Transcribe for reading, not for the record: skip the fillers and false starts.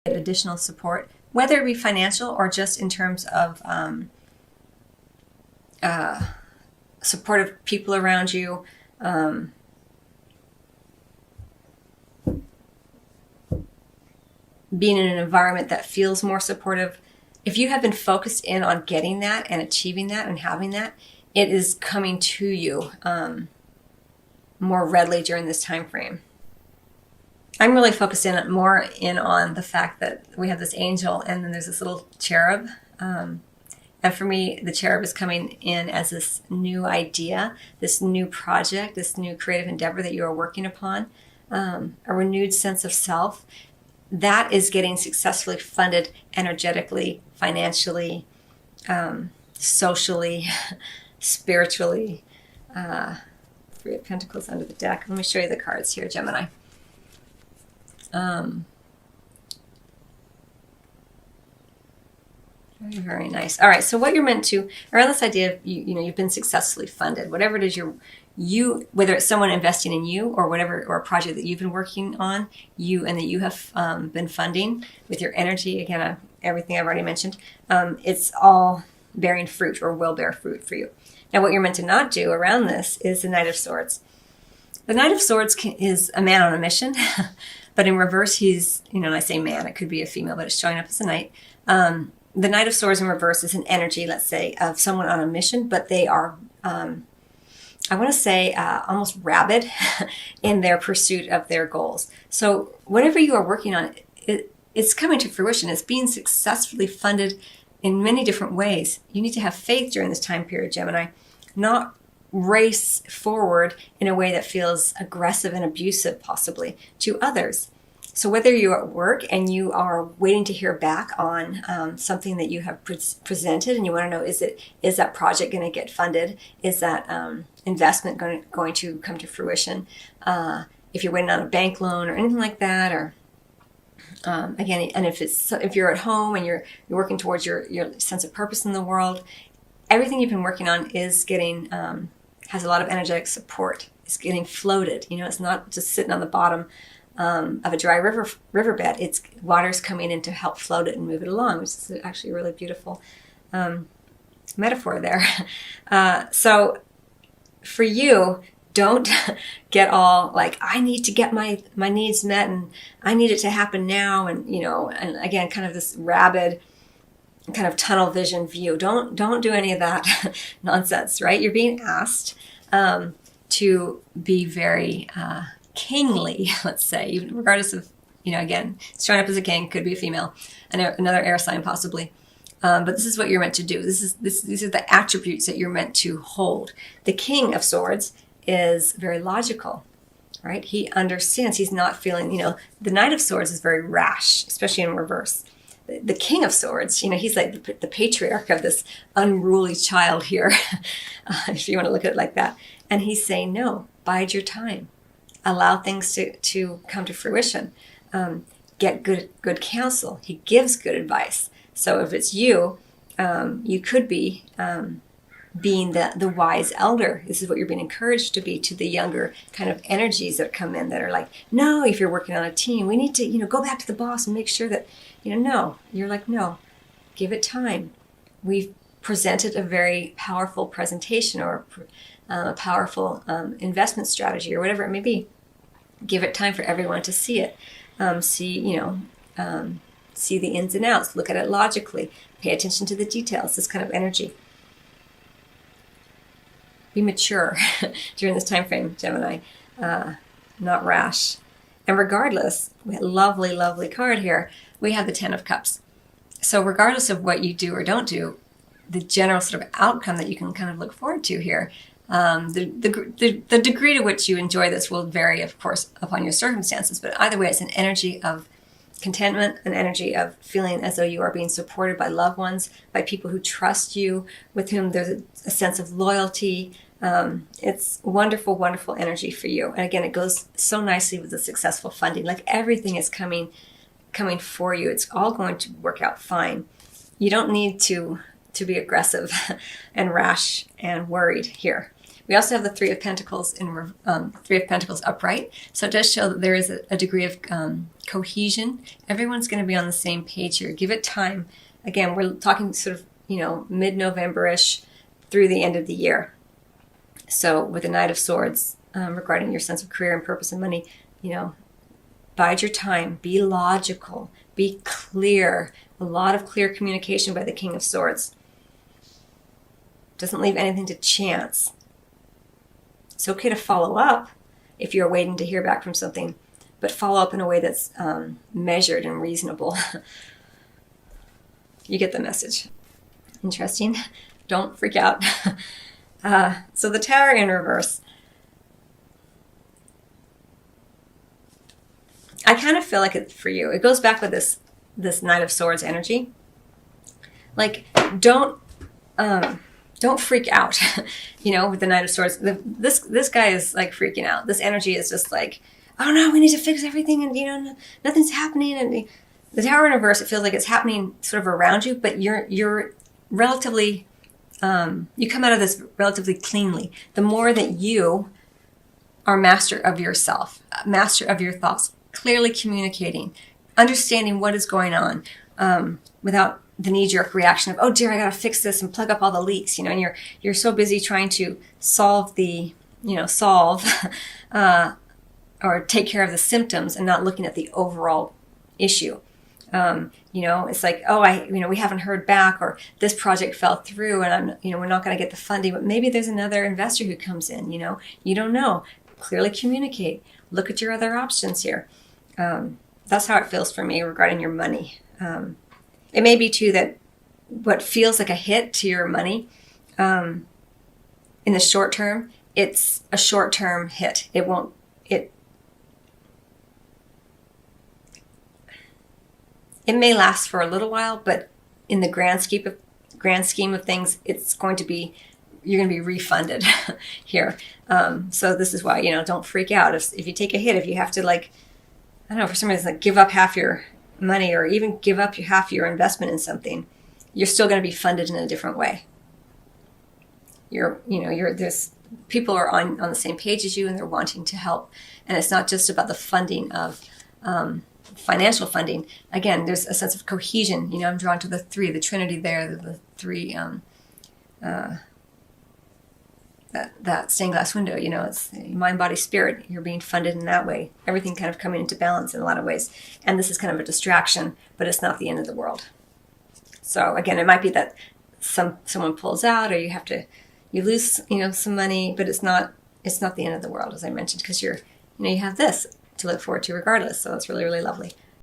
additional support, whether it be financial or just in terms of supportive people around you. Being in an environment that feels more supportive. If you have been focused in on getting that and achieving that and having that, it is coming to you more readily during this time frame. I'm really focused more on the fact that we have this angel and then there's this little cherub. And for me, the cherub is coming in as this new idea, this new project, this new creative endeavor that you are working upon, a renewed sense of self. That is getting successfully funded energetically, financially, socially, spiritually. Three of Pentacles under the deck. Let me show you the cards here, Gemini. Very, very nice. All right, so what you're meant to, around this idea of, you've been successfully funded. Whatever it is whether it's someone investing in you or whatever, or a project that you've been working on, and that you have been funding with your energy, again, everything I've already mentioned, it's all bearing fruit or will bear fruit for you. Now, what you're meant to not do around this is the Knight of Swords. The Knight of Swords is a man on a mission, but in reverse, he's, I say man, it could be a female, but it's showing up as a knight. The Knight of Swords in reverse is an energy, let's say, of someone on a mission, but they are, I want to say, almost rabid in their pursuit of their goals. So whatever you are working on, it's coming to fruition. It's being successfully funded in many different ways. You need to have faith during this time period, Gemini, not race forward in a way that feels aggressive and abusive, possibly, to others. So whether you're at work and you are waiting to hear back on something that you have presented and you want to know, is that project going to get funded? Is that investment going to come to fruition? If you're waiting on a bank loan or anything like that, or again, and if you're at home and you're working towards your sense of purpose in the world, everything you've been working on is getting has a lot of energetic support. It's getting floated. It's not just sitting on the bottom of a dry riverbed. It's water's coming in to help float it and move it along, which is actually a really beautiful metaphor there. So for you, don't get all like, I need to get my needs met and I need it to happen now. And, and again, kind of this rabid kind of tunnel vision view. Don't do any of that nonsense, right? You're being asked to be very kingly, let's say, even regardless of, again, showing up as a king, could be a female, and another air sign possibly. But this is what you're meant to do. These are the attributes that you're meant to hold. The King of Swords is very logical, right? He understands. He's not feeling, the Knight of Swords is very rash, especially in reverse. The King of Swords, he's like the patriarch of this unruly child here, if you want to look at it like that. And he's saying, no, bide your time. Allow things to come to fruition. Get good counsel. He gives good advice. So if it's you, you could be being the wise elder. This is what you're being encouraged to be to the younger kind of energies that come in that are like, no, if you're working on a team, we need to, go back to the boss and make sure that, no. You're like, no, give it time. We've presented a very powerful presentation or a powerful investment strategy or whatever it may be. Give it time for everyone to see it. See the ins and outs. Look at it logically. Pay attention to the details. This kind of energy. Be mature during this time frame, Gemini. Not rash. And regardless, we have a lovely, lovely card here. We have the Ten of Cups. So regardless of what you do or don't do, the general sort of outcome that you can kind of look forward to here, the degree to which you enjoy this will vary, of course, upon your circumstances. But either way, it's an energy of contentment, an energy of feeling as though you are being supported by loved ones, by people who trust you, with whom there's a sense of loyalty. It's wonderful, wonderful energy for you. And again, it goes so nicely with the successful funding. Like everything is coming for you. It's all going to work out fine. You don't need to be aggressive and rash and worried here. We also have the Three of Pentacles Three of Pentacles upright. So it does show that there is a degree of cohesion. Everyone's going to be on the same page here. Give it time. Again, we're talking sort of, mid-November-ish through the end of the year. So with the Knight of Swords, regarding your sense of career and purpose and money, bide your time, be logical, be clear. A lot of clear communication by the King of Swords. Doesn't leave anything to chance. It's okay to follow up if you're waiting to hear back from something, but follow up in a way that's measured and reasonable. You get the message. Interesting. Don't freak out. So the Tower in reverse. I kind of feel like it's for you. It goes back with this Knight of Swords energy. Like, don't freak out, with the Knight of Swords. This guy is like freaking out. This energy is just like, oh no, we need to fix everything, and nothing's happening. And the Tower in reverse, it feels like it's happening sort of around you, but you're relatively, you come out of this relatively cleanly. The more that you are master of yourself, master of your thoughts, clearly communicating, understanding what is going on, without the knee-jerk reaction of, oh dear, I gotta fix this and plug up all the leaks, and you're so busy trying to solve or take care of the symptoms and not looking at the overall issue. It's like, oh, we haven't heard back, or this project fell through, and we're not going to get the funding, but maybe there's another investor who comes in. You don't know. Clearly communicate. Look at your other options here. That's how it feels for me regarding your money. It may be too that what feels like a hit to your money, in the short term, it's a short-term hit. It may last for a little while, but in the grand scheme of things, you're going to be refunded here. So this is why, don't freak out. If you take a hit, if you have to, for some reason, give up half your money, or even give up half your investment in something, you're still going to be funded in a different way. There's people are on the same page as you, and they're wanting to help. And it's not just about the funding of, financial funding. Again, there's a sense of cohesion. I'm drawn to the Trinity there, the three, that stained glass window, it's mind, body, spirit. You're being funded in that way. Everything kind of coming into balance in a lot of ways. And this is kind of a distraction, but it's not the end of the world. So again, it might be that someone pulls out, or you lose, some money, but it's not the end of the world, as I mentioned, because you have this to look forward to regardless. So it's really, really lovely.